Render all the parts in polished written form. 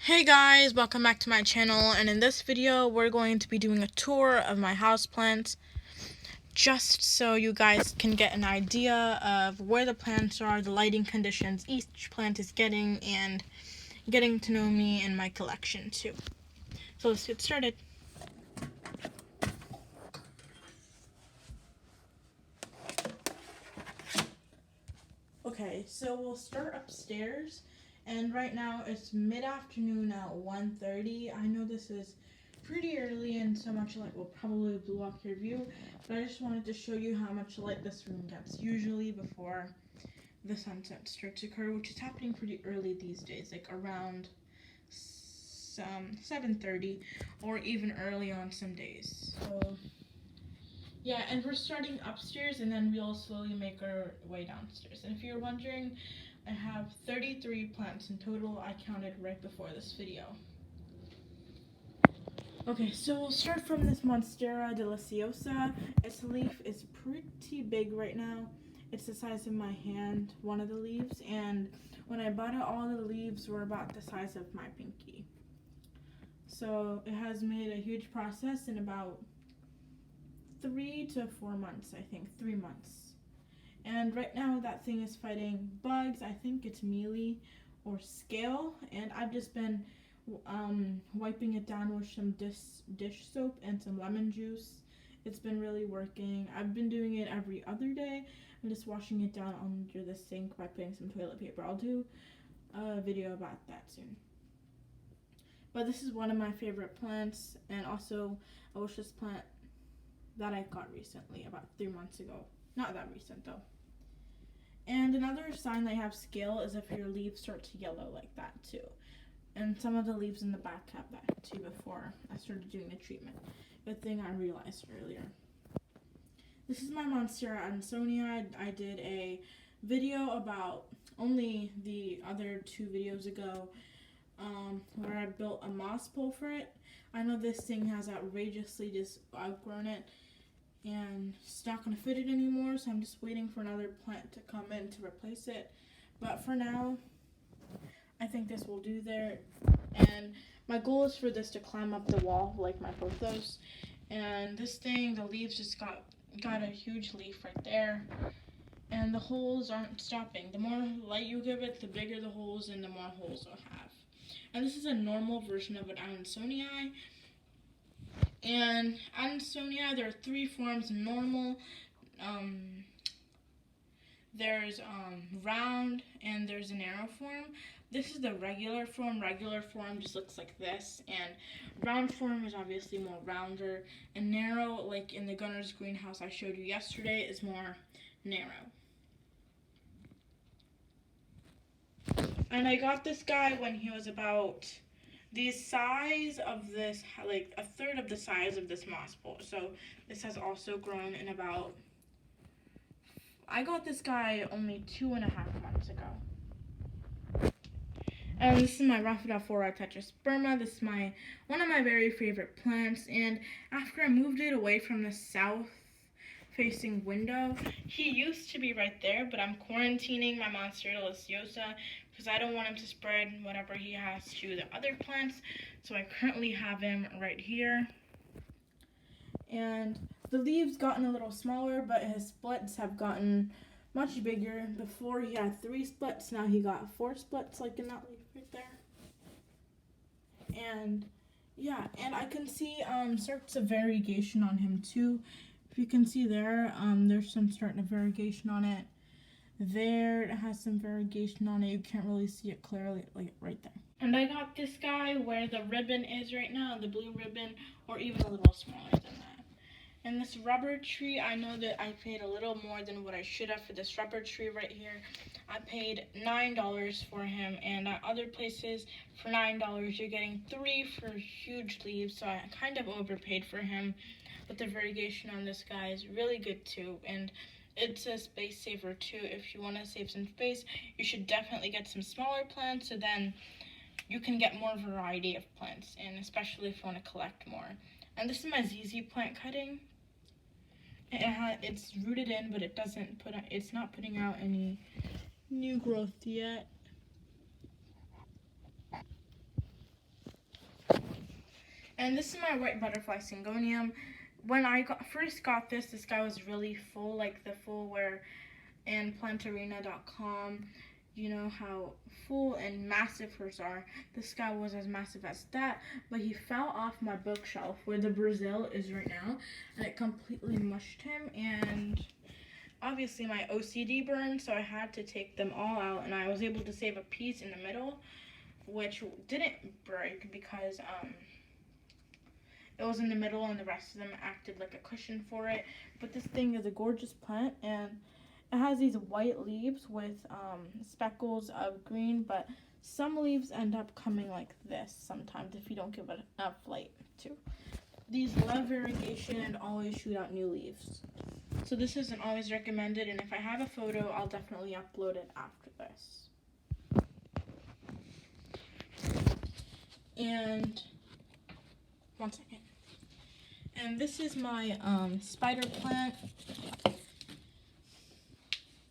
Hey guys, welcome back to my channel, and in this video we're going to be doing a tour of my houseplants just so you guys can get an idea of where the plants are, the lighting conditions each plant is getting, and getting to know me and my collection too. So let's get started. Okay, so we'll start upstairs, and right now it's mid-afternoon at 1:30. I know this is pretty early and so much light will probably block your view, but I just wanted to show you how much light this room gets usually before the sunset starts to occur, which is happening pretty early these days, like around 7:30 or even early on some days. So yeah, and we're starting upstairs and then we'll slowly make our way downstairs. And if you're wondering, I have 33 plants in total. I counted right before this video. Okay, so we'll start from this Monstera deliciosa. Its leaf is pretty big right now. It's the size of my hand, one of the leaves, and when I bought it, all the leaves were about the size of my pinky. So it has made a huge process in about 3 to 4 months, I think, 3 months. And right now that thing is fighting bugs. I think it's mealy or scale, and I've just been wiping it down with some dish soap and some lemon juice. It's been really working. I've been doing it every other day. I'm just washing it down under the sink by putting some toilet paper. I'll do a video about that soon. But this is one of my favorite plants, and also a wishless plant that I got recently, about 3 months ago. Not that recent though. And another sign that you have scale is if your leaves start to yellow like that too. And some of the leaves in the back have that too before I started doing the treatment. Good thing I realized earlier. This is my Monstera Ansonia. I did a video about only the other 2 videos ago where I built a moss pole for it. I know this thing has outrageously just outgrown it and it's not going to fit it anymore, so I'm just waiting for another plant to come in to replace it. But for now, I think this will do there. And my goal is for this to climb up the wall like my Pothos. And this thing, the leaves just got a huge leaf right there. And the holes aren't stopping. The more light you give it, the bigger the holes and the more holes it'll have. And this is a normal version of an Adansonii. And Adansonii, there are 3 forms: normal, there's round, and there's a narrow form. This is the regular form. Regular form just looks like this, and round form is obviously more rounder, and narrow, like in the Gunner's greenhouse I showed you yesterday, is more narrow. And I got this guy when he was about the size of this, like a third of the size of this moss pole. So this has also grown in about, I got this guy only 2.5 months ago. And this is my Rhaphidophora tetrasperma. This is one of my very favorite plants. And after I moved it away from the south facing window, he used to be right there, but I'm quarantining my Monstera deliciosa because I don't want him to spread whatever he has to the other plants. So I currently have him right here. And the leaves gotten a little smaller, but his splits have gotten much bigger. Before he had 3 splits, now he got 4 splits, like in that leaf right there. And yeah, and I can see sorts of variegation on him too. If you can see there, there's some starting of variegation on it. There, it has some variegation on it. You can't really see it clearly, like right there. And I got this guy where the ribbon is right now, the blue ribbon, or even a little smaller than that. And this rubber tree, I know that I paid a little more than what I should have for this rubber tree right here. I paid $9 for him, and at other places for $9 you're getting 3 for huge leaves, so I kind of overpaid for him. But the variegation on this guy is really good too, and it's a space saver too. If you want to save some space, you should definitely get some smaller plants, so then you can get more variety of plants, and especially if you want to collect more. And this is my ZZ plant cutting. It's rooted in, but it's not putting out any new growth yet. And this is my white butterfly syngonium. When I first got this guy was really full, like the full where in plantarina.com, you know how full and massive hers are. This guy was as massive as that, but he fell off my bookshelf where the Brazil is right now, and it completely mushed him, and obviously my OCD burned, so I had to take them all out, and I was able to save a piece in the middle, which didn't break because it was in the middle and the rest of them acted like a cushion for it. But this thing is a gorgeous plant, and it has these white leaves with speckles of green, but some leaves end up coming like this sometimes if you don't give it enough light too. These love variegation and always shoot out new leaves. So this isn't always recommended, and if I have a photo, I'll definitely upload it after this. And one second. And this is my spider plant.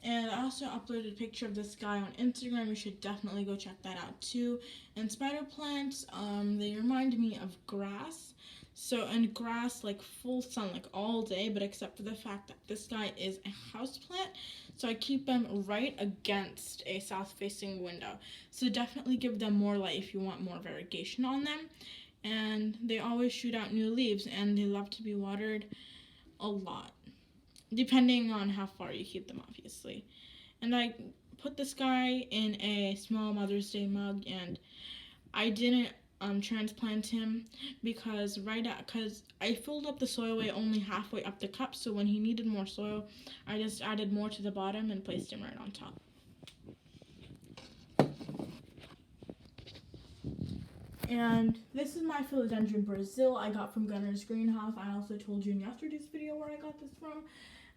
And I also uploaded a picture of this guy on Instagram. You should definitely go check that out too. And spider plants, they remind me of grass. So, and grass, like full sun, like all day, but except for the fact that this guy is a house plant. So I keep them right against a south-facing window. So definitely give them more light if you want more variegation on them. And they always shoot out new leaves, and they love to be watered a lot, depending on how far you keep them, obviously. And I put this guy in a small Mother's Day mug, and I didn't transplant him because I filled up the soil way only halfway up the cup, so when he needed more soil, I just added more to the bottom and placed him right on top. And this is my philodendron Brazil I got from Gunner's Greenhouse. I also told you in yesterday's video where I got this from.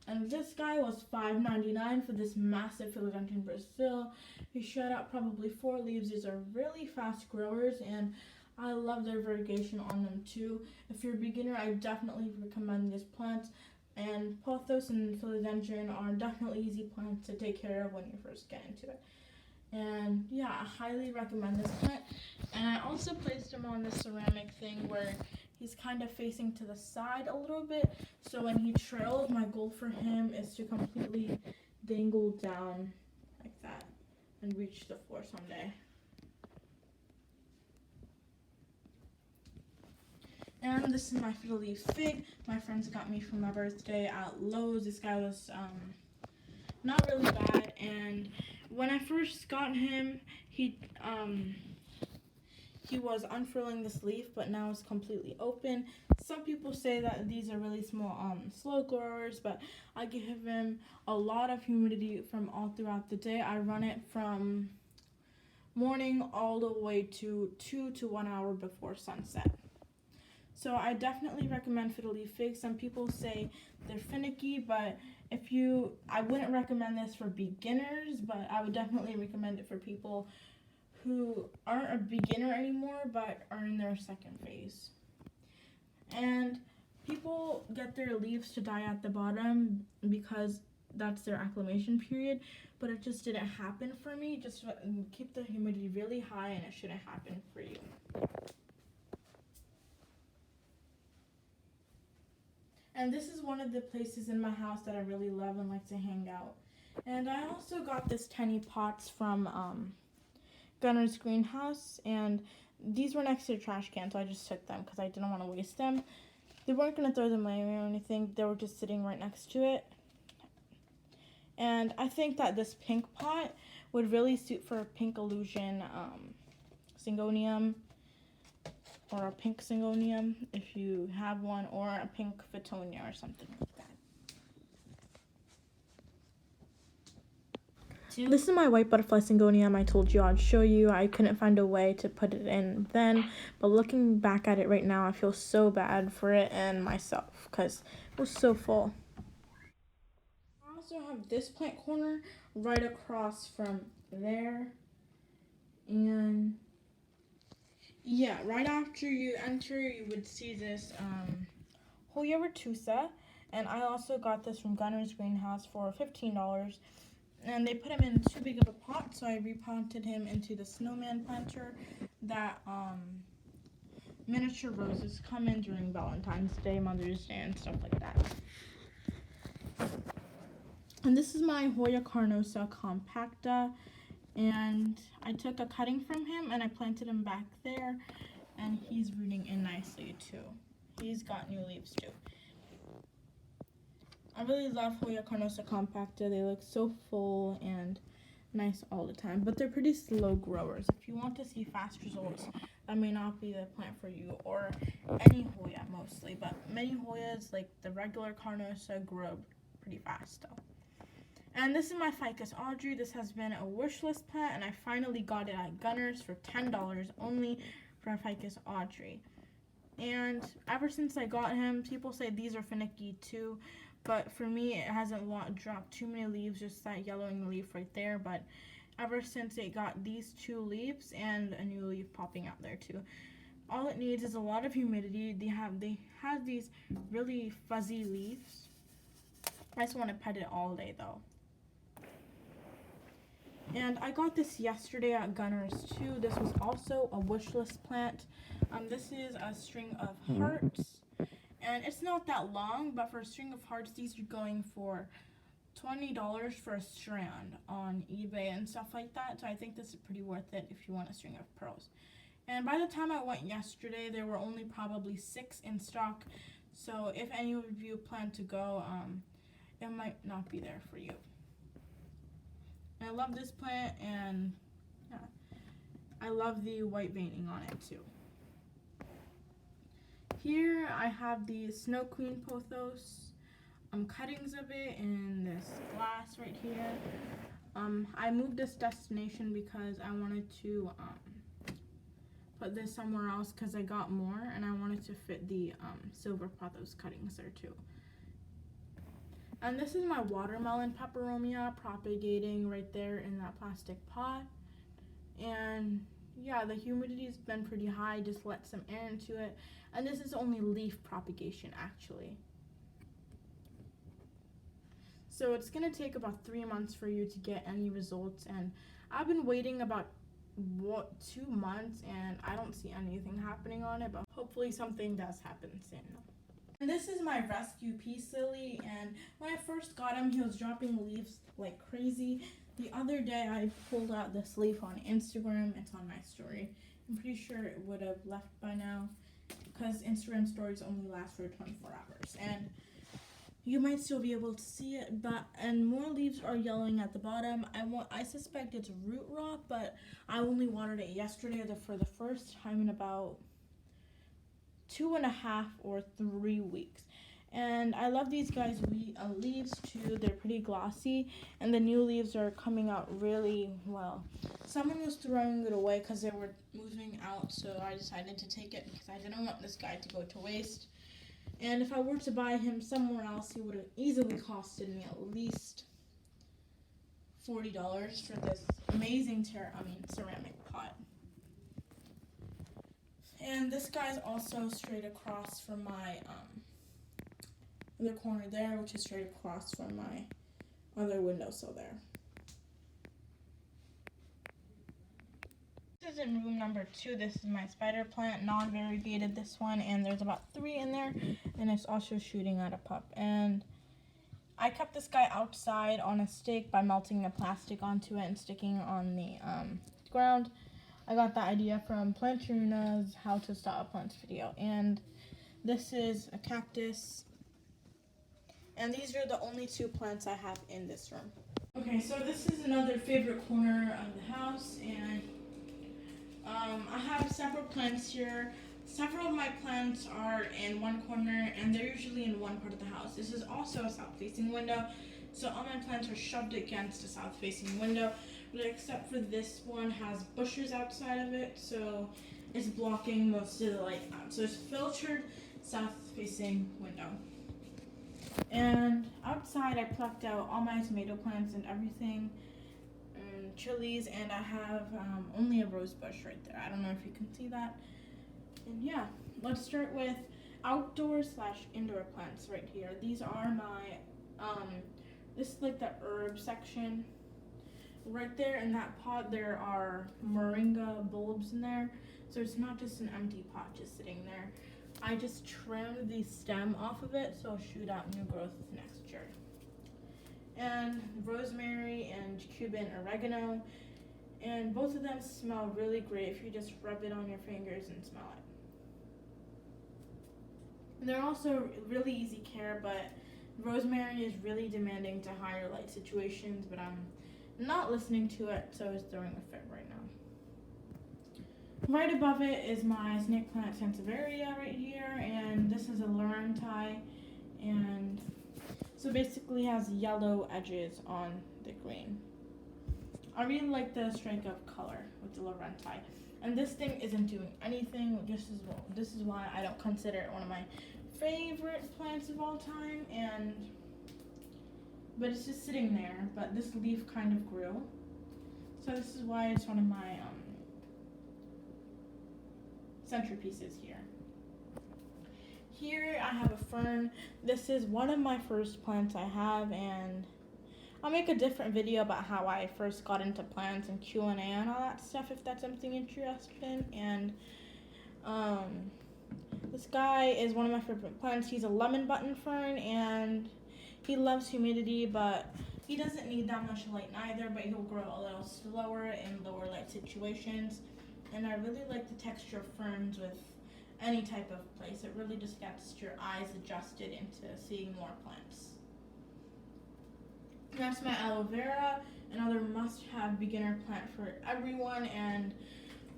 And this guy was $5.99 for this massive philodendron Brazil. He shot out probably 4 leaves. These are really fast growers, and I love their variegation on them too. If you're a beginner, I definitely recommend this plant. And Pothos and philodendron are definitely easy plants to take care of when you first get into it. And yeah, I highly recommend this plant. And I also placed him on this ceramic thing where he's kind of facing to the side a little bit. So when he trails, my goal for him is to completely dangle down like that and reach the floor someday. And this is my fiddle leaf fig. My friends got me for my birthday at Lowe's. This guy was not really bad, and when I first got him, he was unfurling this leaf, but now it's completely open. Some people say that these are really small slow growers, but I give him a lot of humidity from all throughout the day. I run it from morning all the way to 2 to 1 hour before sunset. So I definitely recommend fiddle leaf figs. Some people say they're finicky, but I wouldn't recommend this for beginners, but I would definitely recommend it for people who aren't a beginner anymore, but are in their second phase. And people get their leaves to die at the bottom because that's their acclimation period, but it just didn't happen for me. Just keep the humidity really high, and it shouldn't happen for you. And this is one of the places in my house that I really love and like to hang out. And I also got this tiny pots from Gunner's Greenhouse, and these were next to the trash can, so I just took them because I didn't want to waste them. They weren't going to throw them away or anything. They were just sitting right next to it. And I think that this pink pot would really suit for a pink illusion syngonium, or a pink syngonium if you have one, or a pink Fittonia or something like that. This is my white butterfly syngonium I told you I'd show you. I couldn't find a way to put it in then, but looking back at it right now, I feel so bad for it and myself because it was so full. I also have this plant corner right across from there, and yeah, right after you enter, you would see this Hoya retusa, and I also got this from Gunner's Greenhouse for $15. And they put him in too big of a pot, so I repotted him into the snowman planter that miniature roses come in during Valentine's Day, Mother's Day, and stuff like that. And this is my Hoya carnosa compacta, and I took a cutting from him and I planted him back there, and he's rooting in nicely too. He's got new leaves too. I really love Hoya carnosa compacta. They look so full and nice all the time, but they're pretty slow growers. If you want to see fast results, that may not be the plant for you, or any Hoya mostly, but many Hoyas, like the regular carnosa, grow pretty fast though. And this is my Ficus Audrey. This has been a wish list plant, and I finally got it at Gunner's for $10 only for a Ficus Audrey. And ever since I got him, people say these are finicky too, but for me it hasn't dropped too many leaves, just that yellowing leaf right there. But ever since it got these 2 leaves and a new leaf popping out there too, all it needs is a lot of humidity. They have these really fuzzy leaves. I just want to pet it all day though. And I got this yesterday at Gunner's too. This was also a wish list plant. This is a string of hearts, and it's not that long, but for a string of hearts, these are going for $20 for a strand on eBay and stuff like that. So I think this is pretty worth it if you want a string of pearls. And by the time I went yesterday, there were only probably 6 in stock. So if any of you plan to go, it might not be there for you. I love this plant, and yeah, I love the white veining on it too. Here I have the Snow Queen Pothos, cuttings of it in this glass right here. I moved this destination because I wanted to put this somewhere else because I got more, and I wanted to fit the silver Pothos cuttings there too. And this is my watermelon peperomia propagating right there in that plastic pot. And yeah, the humidity's been pretty high, just let some air into it. And this is only leaf propagation actually. So it's gonna take about 3 months for you to get any results, and I've been waiting about 2 months and I don't see anything happening on it, but hopefully something does happen soon. And this is my rescue peace lily, and when I first got him, he was dropping leaves like crazy. The other day I pulled out this leaf on Instagram. It's on my story. I'm pretty sure it would have left by now because Instagram stories only last for 24 hours, and you might still be able to see it, and more leaves are yellowing at the bottom. I suspect it's root rot, but I only watered it yesterday for the first time in about 2.5 or 3 weeks. And I love these guys' leaves too. They're pretty glossy, and the new leaves are coming out really well. Someone was throwing it away because they were moving out, so I decided to take it because I didn't want this guy to go to waste. And if I were to buy him somewhere else, he would have easily costed me at least $40 for this amazing ceramic pot. And this guy's also straight across from my other corner there, which is straight across from my other windowsill there. This is in room number 2. This is my spider plant, non-variegated this one, and there's about 3 in there, and it's also shooting at a pup. And I kept this guy outside on a stake by melting the plastic onto it and sticking on the ground. I got that idea from Plantaruna's How to Start a Plant video. And this is a cactus. And these are the only 2 plants I have in this room. Okay, so this is another favorite corner of the house, and I have several plants here. Several of my plants are in one corner, and they're usually in one part of the house. This is also a south-facing window, so all my plants are shoved against a south-facing window, but except for this one has bushes outside of it, so it's blocking most of the light out. So it's filtered south-facing window. And outside I plucked out all my tomato plants and everything, and chilies, and I have only a rose bush right there. I don't know if you can see that. And yeah, let's start with outdoor/indoor plants right here. These are my, this is like the herb section, right there in that pot there are moringa bulbs in there, so it's not just an empty pot just sitting there. I just trimmed the stem off of it so it'll shoot out new growth next year. And rosemary and Cuban oregano, and both of them smell really great if you just rub it on your fingers and smell it. And they're also really easy care, but rosemary is really demanding to higher light situations, but I'm not listening to it, so it's throwing a fit right now. Right above it is my snake plant sansevieria right here, and this is a laurenti, and so basically has yellow edges on the green. I really like the strike of color with the laurenti, and this thing isn't doing anything. This is why I don't consider it one of my favorite plants of all time, but it's just sitting there. But this leaf kind of grew, so this is why it's one of my centerpieces here. Here I have a fern. This is one of my first plants I have, and I'll make a different video about how I first got into plants and Q&A and all that stuff if that's something you're interested in. And this guy is one of my favorite plants. He's a lemon button fern, and he loves humidity, but he doesn't need that much light neither, but he'll grow a little slower in lower light situations. And I really like the texture of ferns with any type of place. It really just gets your eyes adjusted into seeing more plants. That's my aloe vera, another must-have beginner plant for everyone. And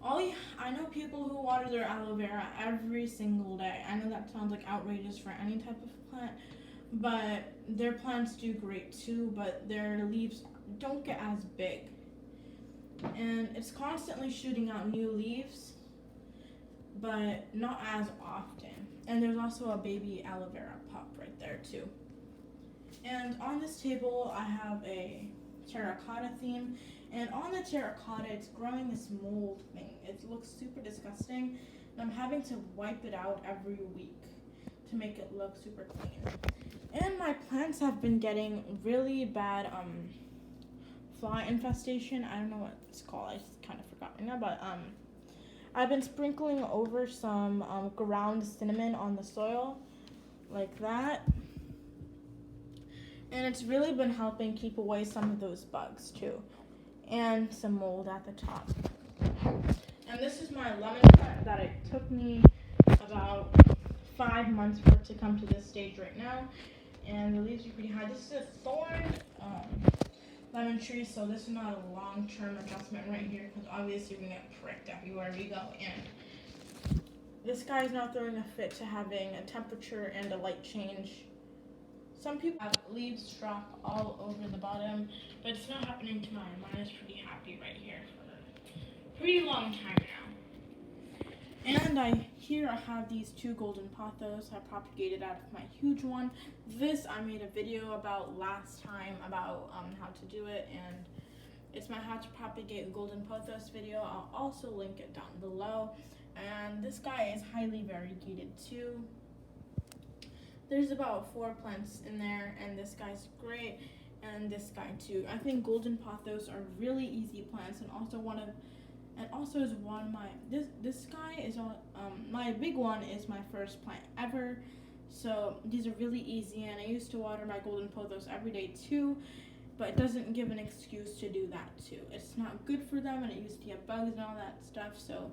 I know people who water their aloe vera every single day. I know that sounds like outrageous for any type of plant, but their plants do great too, but their leaves don't get as big. And it's constantly shooting out new leaves, but not as often. And there's also a baby aloe vera pup right there too. And on this table I have a terracotta theme, and on the terracotta it's growing this mold thing. It looks super disgusting, and I'm having to wipe it out every week to make it look super clean. And my plants have been getting really bad fly infestation. I don't know what it's called. I just kind of forgot right now, but I've been sprinkling over some ground cinnamon on the soil like that, and it's really been helping keep away some of those bugs too, and some mold at the top. And this is my lemon plant that it took me about 5 months for it to come to this stage right now, and the leaves are pretty high. This is a thorn lemon tree, so this is not a long-term adjustment right here, because obviously you're gonna get pricked everywhere we go. And this guy is not throwing a fit to having a temperature and a light change. Some people have leaves drop all over the bottom, but it's not happening to mine. Mine is pretty happy right here for a pretty long time now. And here I have these 2 golden pothos I propagated out of my huge one. This I made a video about last time about how to do it, and it's my how to propagate golden pothos video. I'll also link it down below. And this guy is highly variegated too. There's about 4 plants in there, and this guy's great, and this guy too. I think golden pothos are really easy plants, and also is one this guy is my big one is my first plant ever, so these are really easy. And I used to water my golden pothos every day too, but it doesn't give an excuse to do that too. It's not good for them, and it used to get bugs and all that stuff, so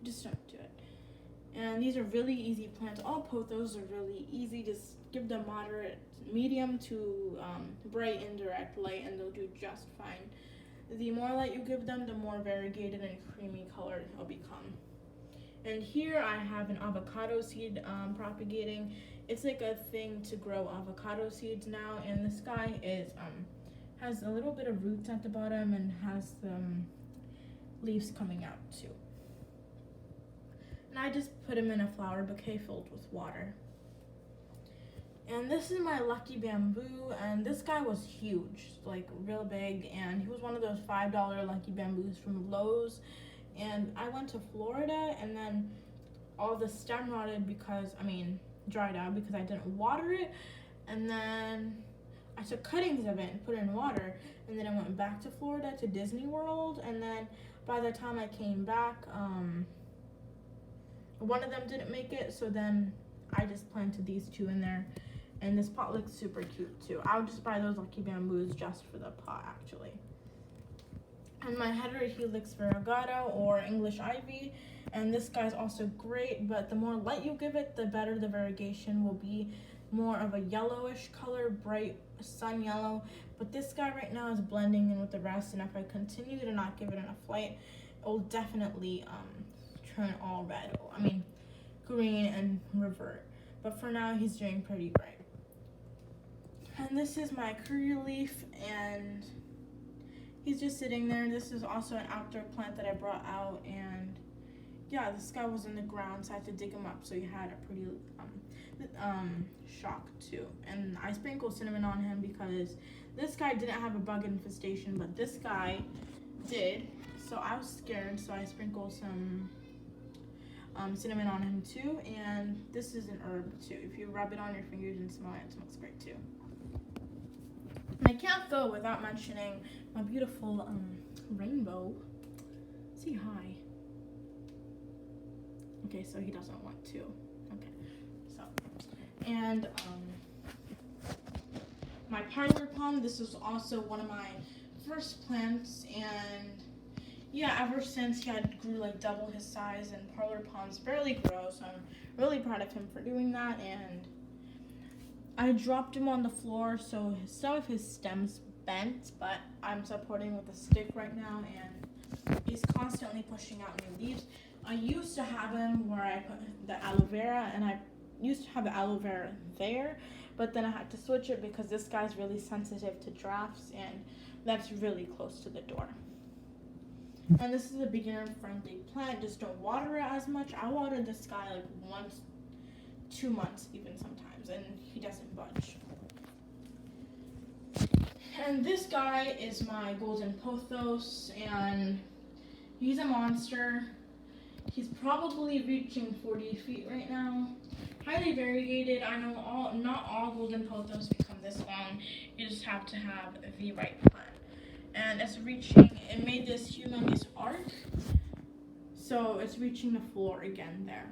just don't do it. And these are really easy plants. All pothos are really easy. Just give them moderate, medium to bright indirect light, and they'll do just fine. The more light you give them, the more variegated and creamy colored it'll become. And here I have an avocado seed propagating. It's like a thing to grow avocado seeds now, and this guy is has a little bit of roots at the bottom and has some leaves coming out too. And I just put him in a flower bouquet filled with water. And this is my lucky bamboo, and this guy was huge, like real big, and he was one of those $5 lucky bamboos from Lowe's. And I went to Florida, and then all the stem rotted dried out because I didn't water it. And then I took cuttings of it and put it in water, and then I went back to Florida to Disney World, and then by the time I came back, one of them didn't make it, so then I just planted these two in there, and this pot looks super cute too. I would just buy those lucky bamboos just for the pot, actually. And my Heterohelix variegata, or English ivy, and this guy's also great, but the more light you give it, the better the variegation will be. More of a yellowish color, bright sun yellow, but this guy right now is blending in with the rest, and if I continue to not give it enough light, it will definitely turn all red. I mean, green and revert. But for now, he's doing pretty great. And this is my curry leaf, and he's just sitting there. This is also an outdoor plant that I brought out, and yeah, this guy was in the ground, so I had to dig him up, so he had a pretty shock too. And I sprinkled cinnamon on him because this guy didn't have a bug infestation, but this guy did, so I was scared, so I sprinkled some cinnamon on him too. And this is an herb too. If you rub it on your fingers and smell it, it smells great too. And I can't go without mentioning my beautiful rainbow. Say hi. Okay, so he doesn't want to. Okay, so, and my parlor palm, this is also one of my first plants, and yeah, ever since he grew like double his size, and parlor palms barely grow, so I'm really proud of him for doing that. And I dropped him on the floor, so some of his stems bent, but I'm supporting with a stick right now, and he's constantly pushing out new leaves. I used to have him where I put the aloe vera, and I used to have the aloe vera there, but then I had to switch it because this guy's really sensitive to drafts, and that's really close to the door. And this is a beginner-friendly plant. Just don't water it as much. I water this guy like once, 2 months even sometimes, and he doesn't budge. And this guy is my golden Pothos, and he's a monster. He's probably reaching 40 feet right now. Highly variegated. I know not all golden Pothos become this long. You just have to have the right plant. And it's reaching, it made this humongous arc. So it's reaching the floor again there.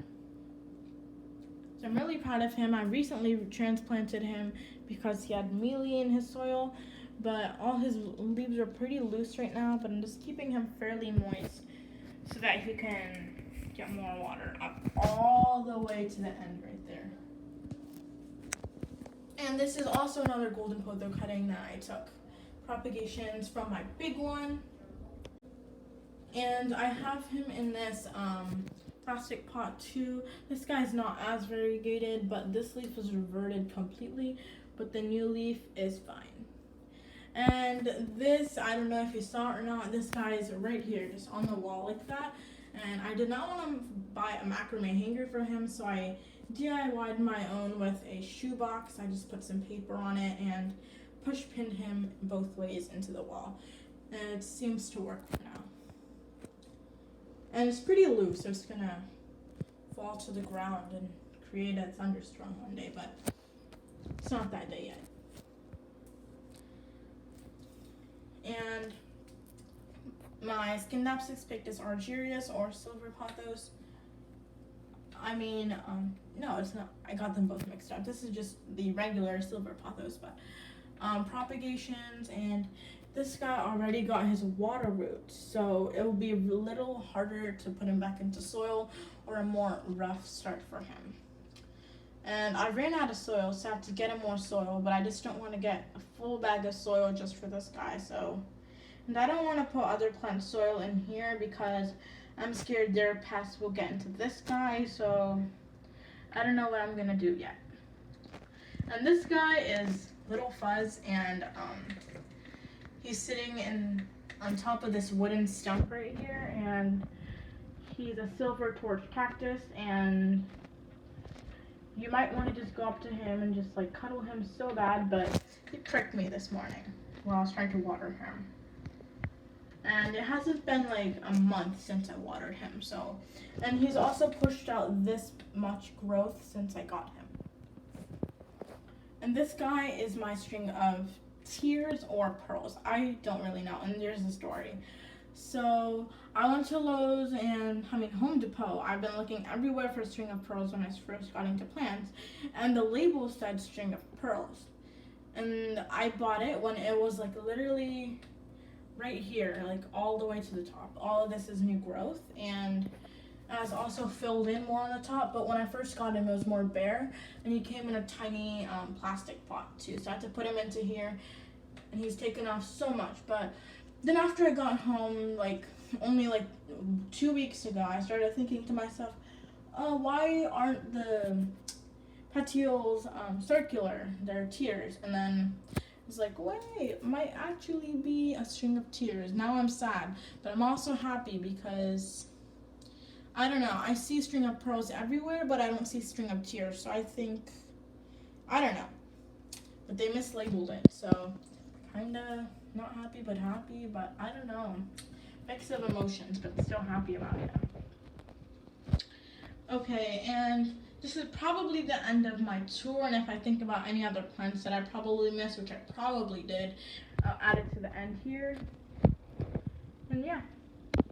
So I'm really proud of him. I recently transplanted him because he had mealy in his soil, but all his leaves are pretty loose right now, but I'm just keeping him fairly moist so that he can get more water up all the way to the end right there. And this is also another golden Pothos cutting that I took propagations from my big one. And I have him in this plastic pot too. This guy's not as variegated, but this leaf is reverted completely, but the new leaf is fine. And this, I don't know if you saw it or not, this guy is right here, just on the wall like that. And I did not want to buy a macrame hanger for him, so I DIY'd my own with a shoebox. I just put some paper on it and push pinned him both ways into the wall. And it seems to work for now. And it's pretty loose, so it's gonna fall to the ground and create a thunderstorm one day, but it's not that day yet. And my Scindapsus pictus argyrius, or silver pothos. I mean, no, it's not. I got them both mixed up. This is just the regular silver pothos, but propagations, and this guy already got his water roots, so it will be a little harder to put him back into soil, or a more rough start for him. And I ran out of soil, so I have to get him more soil, but I just don't want to get a full bag of soil just for this guy, so. And I don't want to put other plant soil in here because I'm scared their pests will get into this guy, so I don't know what I'm going to do yet. And this guy is Little Fuzz, and he's sitting on top of this wooden stump right here, and he's a silver torch cactus, and you might want to just go up to him and just like cuddle him so bad, but he tricked me this morning while I was trying to water him. And it hasn't been like a month since I watered him, so. And he's also pushed out this much growth since I got him. And this guy is my string of tears or pearls. I don't really know. And there's a story. So I went to Lowe's and Home Depot. I've been looking everywhere for a string of pearls when I first got into plants, and the label said string of pearls. And I bought it when it was like literally right here, like all the way to the top. All of this is new growth, and it was also filled in more on the top. But when I first got him, it was more bare, and he came in a tiny plastic pot too. So I had to put him into here, and he's taken off so much. But then after I got home, like only like 2 weeks ago, I started thinking to myself, why aren't the petioles circular? They're tears. And then I was like, wait, it might actually be a string of tears. Now I'm sad, but I'm also happy because I don't know. I see string of pearls everywhere, but I don't see string of tears. So I think, I don't know. But they mislabeled it, so kinda not happy, but happy. But I don't know. Mix of emotions, but still happy about it. Okay, and this is probably the end of my tour. And if I think about any other plants that I probably missed, which I probably did, I'll add it to the end here. And yeah.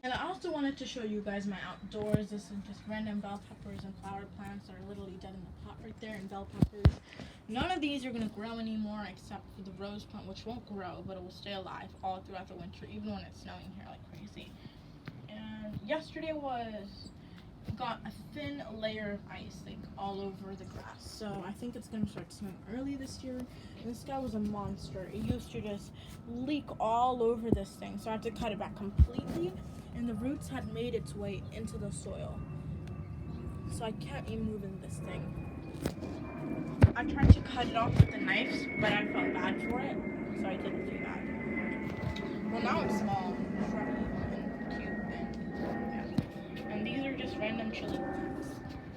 And I also wanted to show you guys my outdoors. This is just random bell peppers and flower plants that are literally dead in the pot right there, and bell peppers. None of these are going to grow anymore except for the rose plant, which won't grow, but it will stay alive all throughout the winter, even when it's snowing here like crazy. And yesterday got a thin layer of ice like all over the grass. So I think it's going to start snowing early this year. And this guy was a monster. It used to just leak all over this thing. So I had to cut it back completely. And the roots had made its way into the soil. So I can't even move in this thing. I tried to cut it off with the knives, but I felt bad for it, so I didn't do that. Well, now it's small, shrubby, and cute, and yeah. And these are just random chili plants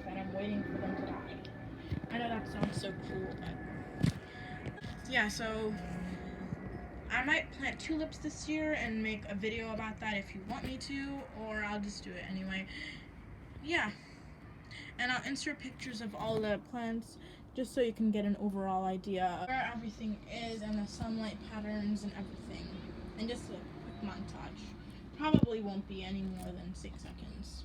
that I'm waiting for them to die. I know that sounds so cool, but yeah, so I might plant tulips this year and make a video about that if you want me to, or I'll just do it anyway. Yeah. And I'll insert pictures of all the plants just so you can get an overall idea of where everything is and the sunlight patterns and everything. And just a quick montage. Probably won't be any more than 6 seconds.